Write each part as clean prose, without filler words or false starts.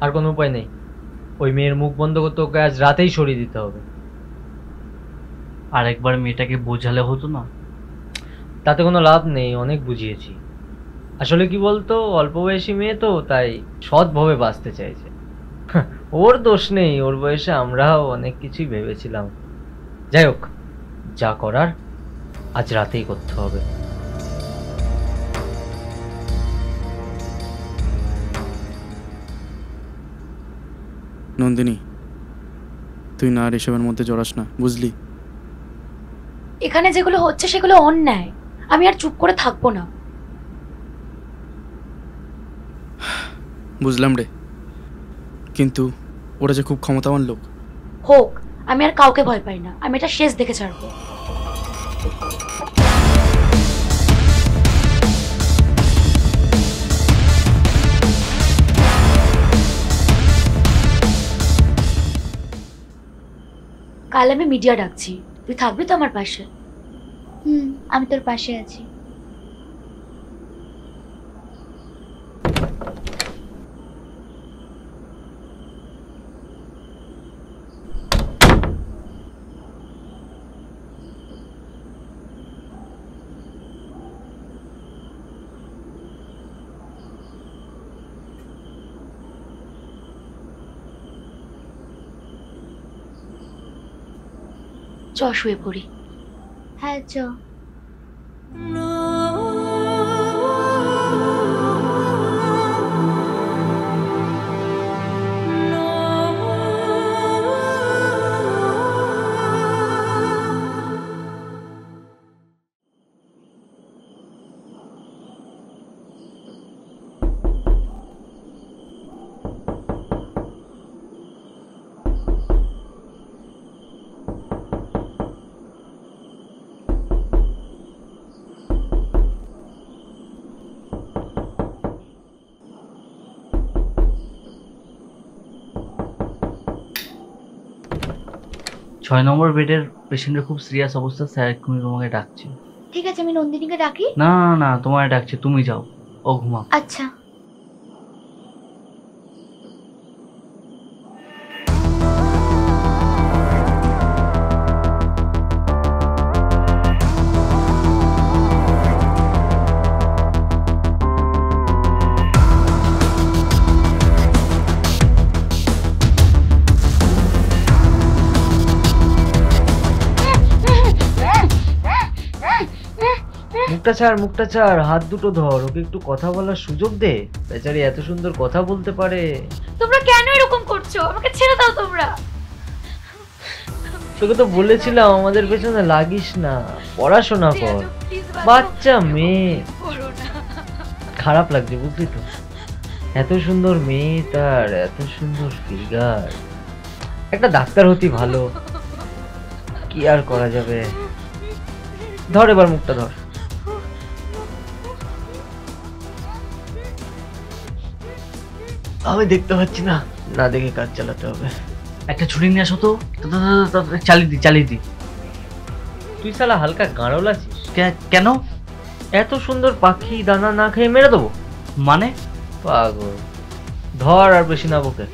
আর কোনো উপায় নেই, ওই মেয়ের মুখ বন্ধ করতে ওকে আজ রাতেই সরিয়ে দিতে হবে। আর একবার মেয়েটাকে বোঝালে হতো না? তাতে কোনো লাভ নেই, অনেক বুঝিয়েছি। আসলে কি বলতো, অল্প বয়সী মেয়ে তো, তাই সৎভাবে বাঁচতে চাইছে। ওর দোষ নেই, ওর বয়সে আমরাও অনেক কিছুই ভেবেছিলাম। যাই হোক, যা করার আজ রাতেই করতে হবে। নন্দিনী, তুই না আর এসবের মধ্যে জড়াস না, বুঝলি? এখানে যেগুলো হচ্ছে সেগুলো অন্যায়, আমি আর চুপ করে থাকবো না। বুঝলাম রে, কিন্তু ওরা যে খুব ক্ষমতাবান লোক। হোক, আমি আর কাউকে ভয় পাই না, আমি এটা শেষ দেখে ছাড়বো। কাল আমি মিডিয়া ডাকছি, তুই থাকবি তো আমার পাশে? আমি তোর পাশে আছি। চ শুয়ে পড়ি। হ্যাঁ চ। ছয় নম্বর বেডের পেশেন্টের খুব সিরিয়াস অবস্থা, স্যার এক্ষুনি তোমাকে ডাকছে। ঠিক আছে, আমি নন্দিনীকে ডাকি। না না না, তোমায় ডাকছে, তুমি যাও, ও ঘুমা। আচ্ছা। মুখটা ছাড়, মুখটা ছাড়, হাত দুটো ধর, ওকে একটু কথা বলার সুযোগ দে। বেচারি এত সুন্দর কথা বলতে পারে। তোমরা কেন এরকম করছো? আমাকে ছেড়ে দাও তোমরা। তোকে তো বলেছিলাম আমাদের পেছনে লাগিস না, পড়াশোনা কর। বাচ্চা মেয়ে, খারাপ লাগছে বুঝলি তো? এত সুন্দর মেয়ে, তার এত সুন্দর ফিগার। একটা ডাক্তার হতি ভালো, কি আর করা যাবে। ধর এবার মুখটা ধর। আমি দেখতে পাচ্ছি না, না দেখে কাজ চালাতে হবে। একটা ছুরি নিয়ে আসো তো, চালিয়ে দি চালিয়ে দি। তুই শালা হালকা গাঁড়ল আছিস কেন? এত সুন্দর পাখি দানা না খেয়ে মেরে দেবো মানে? পাগল। ধর আর বেশি না বকে।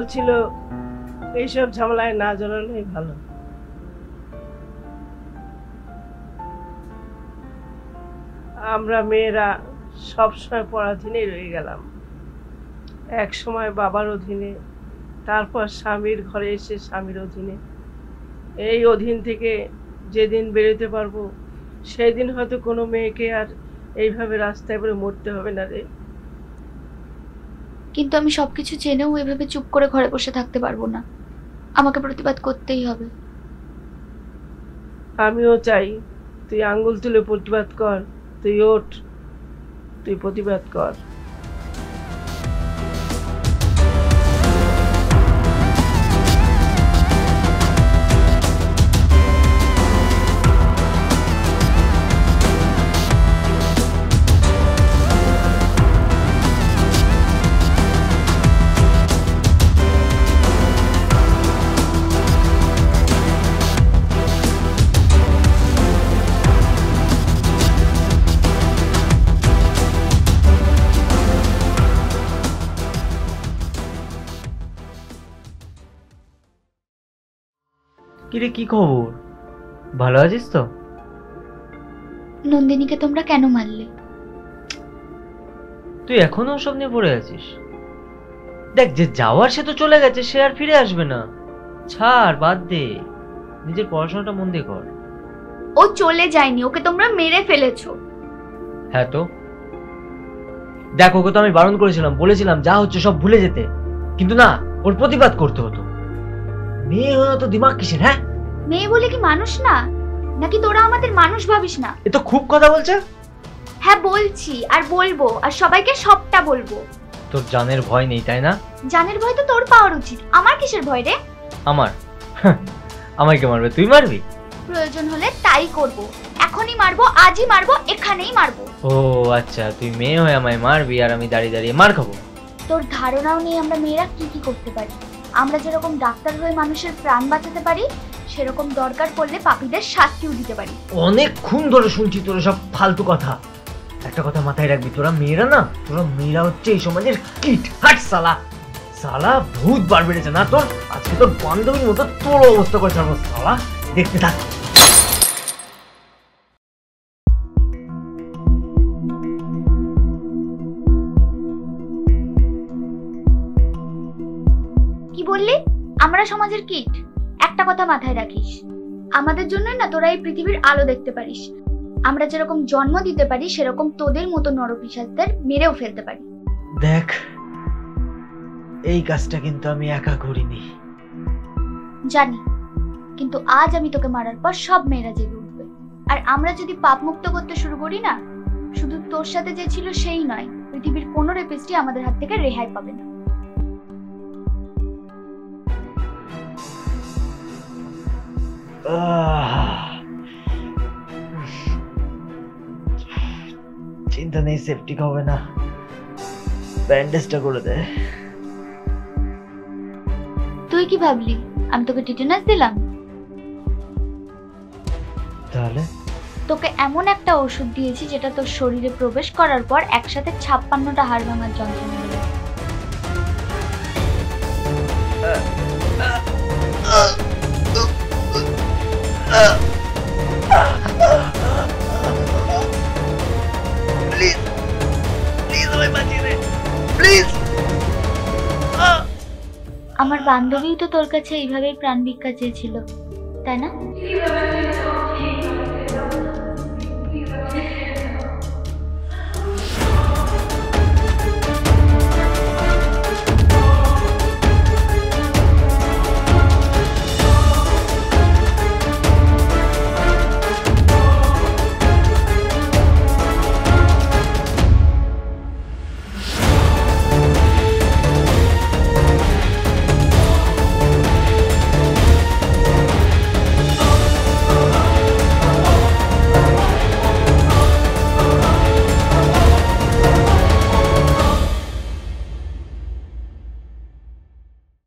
বলছিল এইসব ঝামেলায় না জড়ানোই ভালো। আমরা মেয়েরা সবসময় পরাধীনেই রয়ে গেলাম। এক সময় বাবার অধীনে, তারপর স্বামীর ঘরে এসে স্বামীর অধীনে। এই অধীন থেকে যেদিন বেরোতে পারবো সেদিন হয়তো কোনো মেয়েকে আর এইভাবে রাস্তায় বেরো মরতে হবে না রে। কিন্তু আমি সবকিছু জেনেও এভাবে চুপ করে ঘরে বসে থাকতে পারবো না, আমাকে প্রতিবাদ করতেই হবে। আমিও চাই তুই আঙ্গুল তুলে প্রতিবাদ কর, তুই ওঠ, তুই প্রতিবাদ কর। কিরে, কি খবর? ভালো আছিস তো? নন্দিনীকে তোমরা কেন মারলে? তুই এখনো ওসব নিয়ে পড়ে আছিস? দেখ, যে যাওয়ার সে তো চলে গেছে, সে আর ফিরে আসবে না। ছাড়, বাদ দে, নিজের পড়াশোনাটা মন দিয়ে কর। ও চলে যায়নি, ওকে তোমরা মেরে ফেলেছো। হ্যাঁ তো দেখ, ওকে তো আমি বারণ করেছিলাম, বলেছিলাম যা হচ্ছে সব ভুলে যেতে, কিন্তু না, ওর প্রতিবাদ করতে হতো। মেয়ে হয়ে তো দিমাগ কিসের? হ্যাঁ, মেয়ে বলে কি মানুষ না? নাকি তোরা আমাদের মানুষ ভাবিস না? এ তো খুব কথা বলছে। হ্যাঁ বলছি, আর বলবো, আর সবাইকে সবটা বলবো। তোর জানের ভয় নেই, তাই না? জানের ভয় তো তোর পাওয়ার উচিত, আমার কিসের ভয় রে? আমার? আমায় কে মারবে? তুই মারবি? প্রয়োজন হলে তাই করব, এখনই মারবো, আজই মারবো, এখানেই মারবো। ও আচ্ছা, তুই মেয়ে হয়ে আমায় মারবি আর আমি দাঁড়িয়ে দাঁড়িয়ে মার খাবো? তোর ধারণাও নেই আমরা মেয়েরা কি কি করতে পারি। আমরা যেরকম ডাক্তার হয়ে মানুষের প্রাণ বাঁচাতে পারি, সেরকম দরকার পড়লে পাপীদের শাস্তিও দিতে পারি। অনেকক্ষণ ধরে শুনছি তোর সব ফালতু কথা। একটা কথা মাথায় রাখবি, তোরা মেয়েরা হচ্ছে এই সমাজের কিট। হাট সালা, সালা ভূত বার বেড়েছে না তোর? আজকে তোর বান্ধবীর মতো তোর অবস্থা করে ছাড়বো সালা, দেখতে থাক। কি বললি? আমরা সমাজের কিট? একটা কথা মাথায় রাখিস, আমাদের জন্য না তোরা এই পৃথিবীর আলো দেখতে পারিস। আমরা যেরকম জন্ম দিতে পারি, সেরকম তোদের মতো নরপিশাচদের মেরেও ফেলতে পারি। দেখ, এই কাজটা কিন্তু আমি একা করিনি। জানি, কিন্তু আজ আমি তোকে মারার পর সব মেয়েরা জেগে উঠবে। আর আমরা যদি পাপ মুক্ত করতে শুরু করি না, শুধু তোর সাথে যে ছিল সেই নয়, পৃথিবীর কোনো রেপিস্টই আমাদের হাত থেকে রেহাই পাবে না। চিন্তা নেই, সেফটি হবে না, ব্যান্ডেজটা করে দে। তুই কি ভাবলি আমি তোকে টিটেনাস দিলাম? তাহলে তোকে এমন একটা ওষুধ দিয়েছি যেটা তোর শরীরে প্রবেশ করার পর একসাথে 56টা হাড় ভাঙার যন্ত্রণা দেবে। আমার বান্ধবীও তো তোর কাছে এইভাবেই প্রাণ ভিক্ষা চেয়েছিল, তাই না?